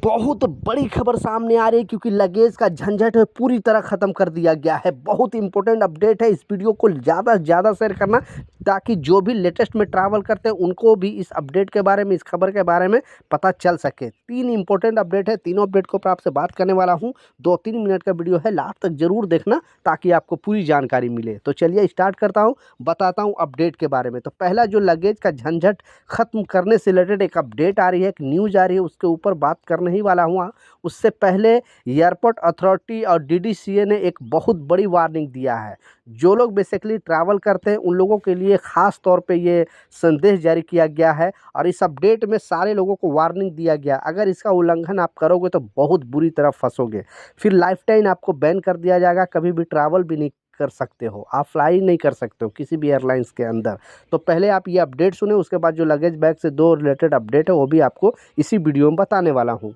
बहुत बड़ी खबर सामने आ रही है क्योंकि लगेज का झंझट है पूरी तरह ख़त्म कर दिया गया है। बहुत इंपॉर्टेंट अपडेट है। इस वीडियो को ज़्यादा से ज़्यादा शेयर करना ताकि जो भी लेटेस्ट में ट्रैवल करते हैं उनको भी इस अपडेट के बारे में, इस खबर के बारे में पता चल सके। 3 इंपॉर्टेंट अपडेट है, तीनों अपडेट को ऊपर आपसे बात करने वाला हूँ। 2-3 मिनट का वीडियो है, लास्ट तक ज़रूर देखना ताकि आपको पूरी जानकारी मिले। तो चलिए स्टार्ट करता हूँ, बताता हूँ अपडेट के बारे में। तो पहला जो लगेज का झंझट ख़त्म करने से रिलेटेड एक अपडेट आ रही है, एक न्यूज़ आ रही है, उसके ऊपर बात करने ही वाला हूँ। उससे पहले एयरपोर्ट अथॉरिटी और डीडीसीए ने एक बहुत बड़ी वार्निंग दिया है। जो लोग बेसिकली ट्रैवल करते हैं उन लोगों के लिए ख़ास तौर पे ये संदेश जारी किया गया है और इस अपडेट में सारे लोगों को वार्निंग दिया गया, अगर इसका उल्लंघन आप करोगे तो बहुत बुरी तरह फंसोगे। फिर लाइफ टाइम आपको बैन कर दिया जाएगा, कभी भी ट्रैवल भी नहीं कर सकते हो, आप फ्लाई नहीं कर सकते हो किसी भी एयरलाइंस के अंदर। तो पहले आप ये अपडेट सुने, उसके बाद जो लगेज बैग से 2 रिलेटेड अपडेट है वो भी आपको इसी वीडियो में बताने वाला हूँ।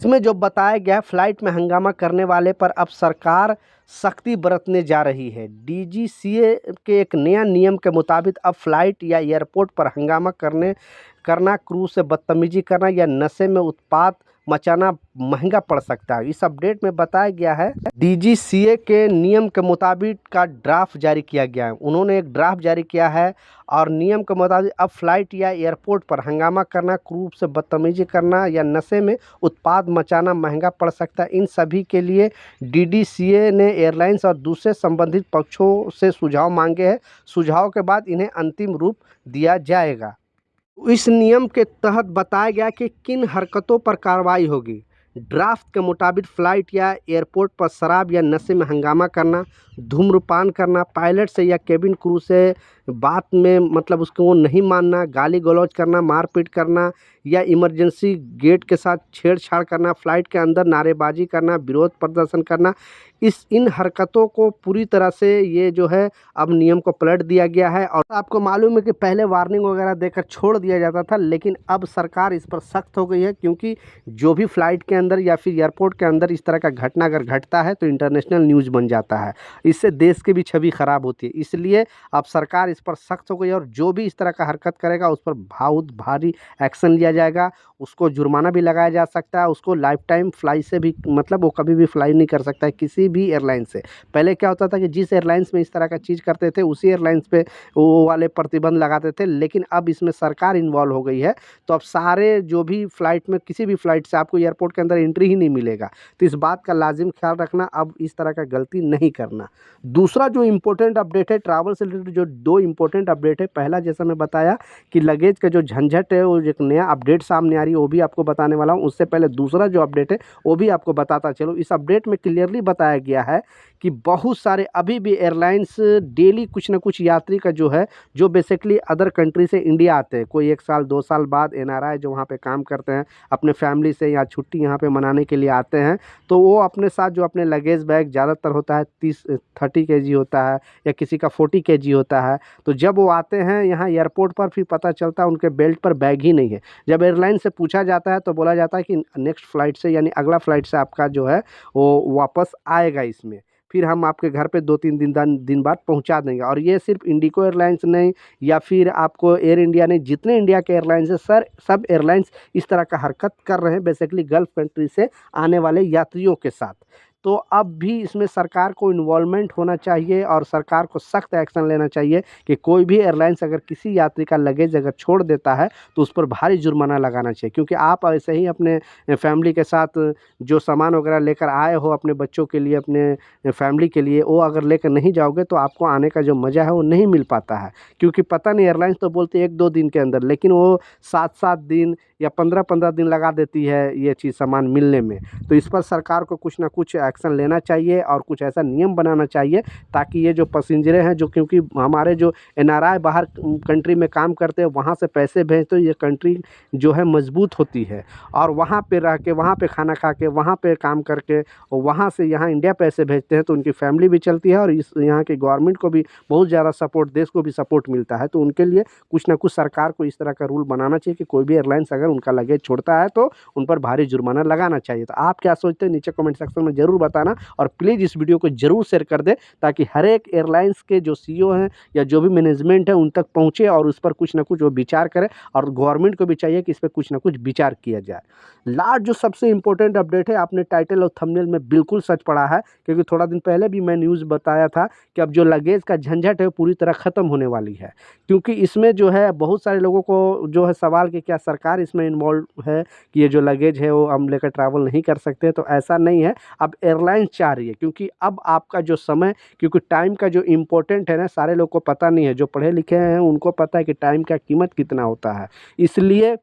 इसमें जो बताया गया, फ्लाइट में हंगामा करने वाले पर अब सरकार सख्ती बरतने जा रही है। डीजीसीए के एक नया नियम के मुताबिक अब फ्लाइट या एयरपोर्ट पर हंगामा करना, क्रू से बदतमीजी करना या नशे में उत्पात मचाना महंगा पड़ सकता है। इस अपडेट में बताया गया है, डीजीसीए के नियम के मुताबिक का ड्राफ्ट जारी किया गया है। उन्होंने एक ड्राफ्ट जारी किया है और नियम के मुताबिक अब फ्लाइट या एयरपोर्ट पर हंगामा करना, क्रू से बदतमीजी करना या नशे में उत्पाद मचाना महंगा पड़ सकता है। इन सभी के लिए डीडीसीए ने एयरलाइंस और दूसरे संबंधित पक्षों से सुझाव मांगे हैं। सुझाव के बाद इन्हें अंतिम रूप दिया जाएगा। इस नियम के तहत बताया गया कि किन हरकतों पर कार्रवाई होगी। ड्राफ्ट के मुताबिक फ्लाइट या एयरपोर्ट पर शराब या नशे में हंगामा करना, धूम्रपान करना, पायलट से या केबिन क्रू से बात में मतलब उसको नहीं मानना, गाली गलौज करना, मारपीट करना या इमरजेंसी गेट के साथ छेड़छाड़ करना, फ्लाइट के अंदर नारेबाजी करना, विरोध प्रदर्शन करना, इन हरकतों को पूरी तरह से ये जो है अब नियम को पलट दिया गया है। और आपको मालूम है कि पहले वार्निंग वगैरह देकर छोड़ दिया जाता था, लेकिन अब सरकार इस पर सख्त हो गई है क्योंकि जो भी फ्लाइट के अंदर या फिर एयरपोर्ट के अंदर इस तरह का घटना अगर घटता है तो इंटरनेशनल न्यूज़ बन जाता है। इससे देश की भी छवि खराब होती है, इसलिए अब सरकार इस पर सख्त हो गई है और जो भी इस तरह का हरकत करेगा उस पर बहुत भारी एक्शन लिया जाएगा। उसको जुर्माना भी लगाया जा सकता है, उसको लाइफ टाइम फ्लाई से भी मतलब वो कभी भी फ्लाई नहीं कर सकता है किसी भी एयरलाइन से। पहले क्या होता था कि जिस एयरलाइंस में इस तरह का चीज़ करते थे उसी एयरलाइंस पे वो वाले प्रतिबंध लगाते थे, लेकिन अब इसमें सरकार इन्वॉल्व हो गई है। तो अब सारे जो भी फ्लाइट में, किसी भी फ्लाइट से आपको एयरपोर्ट के अंदर एंट्री ही नहीं मिलेगा। तो इस बात का लाजिम ख्याल रखना, अब इस तरह का गलती नहीं करना। दूसरा जो इम्पोर्टेंट अपडेट है ट्रैवल से रिलेटेड, जो 2 इम्पोर्टेंट अपडेट है, पहला जैसा मैं बताया कि लगेज का जो झंझट है वो एक नया अपडेट सामने आ रही है, वो भी आपको बताने वाला हूँ। उससे पहले दूसरा जो अपडेट है वो भी आपको बताता चलो। इस अपडेट में क्लियरली बताया गया है कि बहुत सारे अभी भी एयरलाइंस डेली कुछ ना कुछ यात्री का जो है, जो बेसिकली अदर कंट्री से इंडिया आते हैं, कोई 1 साल 2 साल बाद एनआरआई जो वहाँ पे काम करते हैं अपने फैमिली से या छुट्टी यहाँ पे मनाने के लिए आते हैं, तो वो अपने साथ जो अपने लगेज बैग ज़्यादातर होता है 30 केजी होता है या किसी का 40 केजी होता है। तो जब वो आते हैं यहाँ एयरपोर्ट पर, फिर पता चलता है उनके बेल्ट पर बैग ही नहीं है। जब एयरलाइन से पूछा जाता है तो बोला जाता है कि नेक्स्ट फ़्लाइट से यानी अगला फ़्लाइट से आपका जो है वो वापस आएगा इसमें, फिर हम आपके घर पे 2-3 दिन बाद पहुंचा देंगे। और ये सिर्फ इंडिगो एयरलाइंस नहीं या फिर आपको एयर इंडिया नहीं, जितने इंडिया के एयरलाइंस हैं सर, सब एयरलाइंस इस तरह का हरकत कर रहे हैं बेसिकली गल्फ़ कंट्री से आने वाले यात्रियों के साथ। तो अब भी इसमें सरकार को इन्वॉल्वमेंट होना चाहिए और सरकार को सख्त एक्शन लेना चाहिए कि कोई भी एयरलाइंस अगर किसी यात्री का लगेज अगर छोड़ देता है तो उस पर भारी जुर्माना लगाना चाहिए। क्योंकि आप ऐसे ही अपने फैमिली के साथ जो सामान वगैरह लेकर आए हो अपने बच्चों के लिए, अपने फैमिली के लिए, वो अगर लेकर नहीं जाओगे तो आपको आने का जो मज़ा है वो नहीं मिल पाता है। क्योंकि पता नहीं, एयरलाइंस तो बोलते हैं 1-2 दिन के अंदर, लेकिन वो 7-7 दिन या 15-15 दिन लगा देती है ये चीज़ सामान मिलने में। तो इस पर सरकार को कुछ ना कुछ एक्शन लेना चाहिए और कुछ ऐसा नियम बनाना चाहिए ताकि ये जो पैसेंजरें हैं, जो क्योंकि हमारे जो एनआरआई बाहर कंट्री में काम करते हैं वहाँ से पैसे भेजते हैं, ये कंट्री जो है मजबूत होती है और वहाँ पे रह के, वहाँ पे खाना खा के, वहाँ पे काम करके और वहाँ से यहाँ इंडिया पैसे भेजते हैं तो उनकी फैमिली भी चलती है और इस यहाँ की गवर्नमेंट को भी बहुत ज़्यादा सपोर्ट, देश को भी सपोर्ट मिलता है। तो उनके लिए कुछ ना कुछ सरकार को इस तरह का रूल बनाना चाहिए कि कोई भी एयरलाइंस अगर उनका लगेज छोड़ता है तो उन पर भारी जुर्माना लगाना चाहिए। तो आप क्या सोचते हैं नीचे कमेंट सेक्शन में ज़रूर बताना और प्लीज़ इस वीडियो को ज़रूर शेयर कर दें ताकि हर एक एयरलाइंस के जो सीईओ हैं या जो भी मैनेजमेंट है उन तक पहुँचे और उस पर कुछ ना कुछ वो विचार करें और गवर्नमेंट को भी चाहिए कि इस पे कुछ ना कुछ विचार किया जाए। लास्ट जो सबसे इम्पोर्टेंट अपडेट है, आपने टाइटल और थंबनेल में बिल्कुल सच पढ़ा है क्योंकि थोड़ा दिन पहले भी मैं न्यूज़ बताया था कि अब जो लगेज का झंझट है वो पूरी तरह ख़त्म होने वाली है। क्योंकि इसमें जो है बहुत सारे लोगों को जो है सवाल कि क्या सरकार इसमें इन्वॉल्व है कि ये जो लगेज है वो हम लेकर ट्रैवल नहीं कर सकते, तो ऐसा नहीं है। अब एयरलाइंस चाह रही है क्योंकि अब आपका जो समय, क्योंकि टाइम का जो इम्पोर्टेंट है ना, सारे लोग को पता नहीं है। जो पढ़े लिखे हैं उनको पता है कि टाइम का कीमत कितना होता है। इसलिए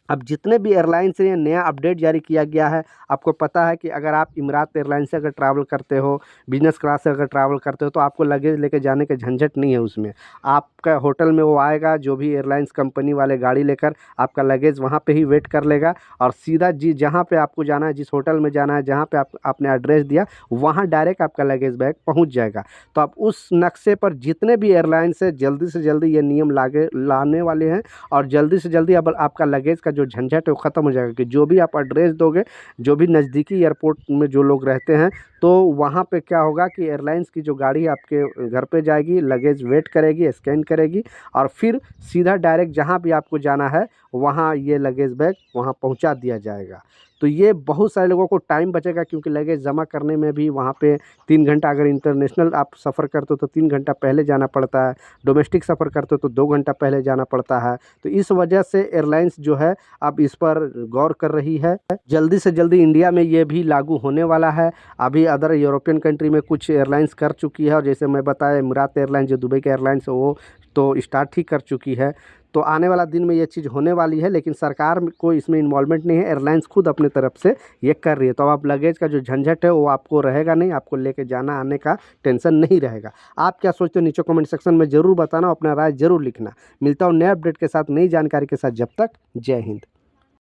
अब जितने भी एयरलाइंस हैं, ये नया अपडेट जारी किया गया है। आपको पता है कि अगर आप इमिरात एयरलाइंस से अगर ट्रैवल करते हो, बिज़नेस क्लास से अगर ट्रैवल करते हो, तो आपको लगेज लेके जाने का झंझट नहीं है उसमें। आपका होटल में वो आएगा, जो भी एयरलाइंस कंपनी वाले गाड़ी लेकर आपका लगेज वहाँ पे ही वेट कर लेगा और सीधा जहाँ पे आपको जाना है, जिस होटल में जाना है, जहाँ पे आपने एड्रेस दिया, वहाँ डायरेक्ट आपका लगेज बैग पहुँच जाएगा। तो आप उस नक्शे पर जितने भी एयरलाइंस है, जल्दी से जल्दी ये नियम लाने वाले हैं और जल्दी से जल्दी अब आपका लगेज का जो झंझट है वो ख़त्म हो जाएगा कि जो भी आप एड्रेस दोगे, जो भी नज़दीकी एयरपोर्ट में जो लोग रहते हैं, तो वहाँ पे क्या होगा कि एयरलाइंस की जो गाड़ी आपके घर पे जाएगी, लगेज वेट करेगी, स्कैन करेगी और फिर सीधा डायरेक्ट जहाँ भी आपको जाना है वहाँ ये लगेज बैग वहाँ पहुँचा दिया जाएगा। तो ये बहुत सारे लोगों को टाइम बचेगा क्योंकि लगेज जमा करने में भी वहाँ पे 3 घंटा, अगर इंटरनेशनल आप सफ़र करते हो तो 3 घंटा पहले जाना पड़ता है, डोमेस्टिक सफ़र करते हो तो 2 घंटा पहले जाना पड़ता है। तो इस वजह से एयरलाइंस जो है अब इस पर गौर कर रही है। जल्दी से जल्दी इंडिया में ये भी लागू होने वाला है। अभी अदर यूरोपियन कंट्री में कुछ एयरलाइंस कर चुकी है और जैसे मैं बताया इमिरात एयरलाइंस जो दुबई के एयरलाइंस है वो तो स्टार्ट ही कर चुकी है। तो आने वाला दिन में ये चीज़ होने वाली है, लेकिन सरकार को इसमें इन्वॉल्वमेंट नहीं है, एयरलाइंस खुद अपनी तरफ से ये कर रही है। तो अब आप लगेज का जो झंझट है वो आपको रहेगा नहीं, आपको लेके जाना आने का टेंशन नहीं रहेगा। आप क्या सोचते हो नीचे कमेंट सेक्शन में ज़रूर बताना, अपना राय ज़रूर लिखना। मिलता हूँ नए अपडेट के साथ, नई जानकारी के साथ। जब तक जय हिंद।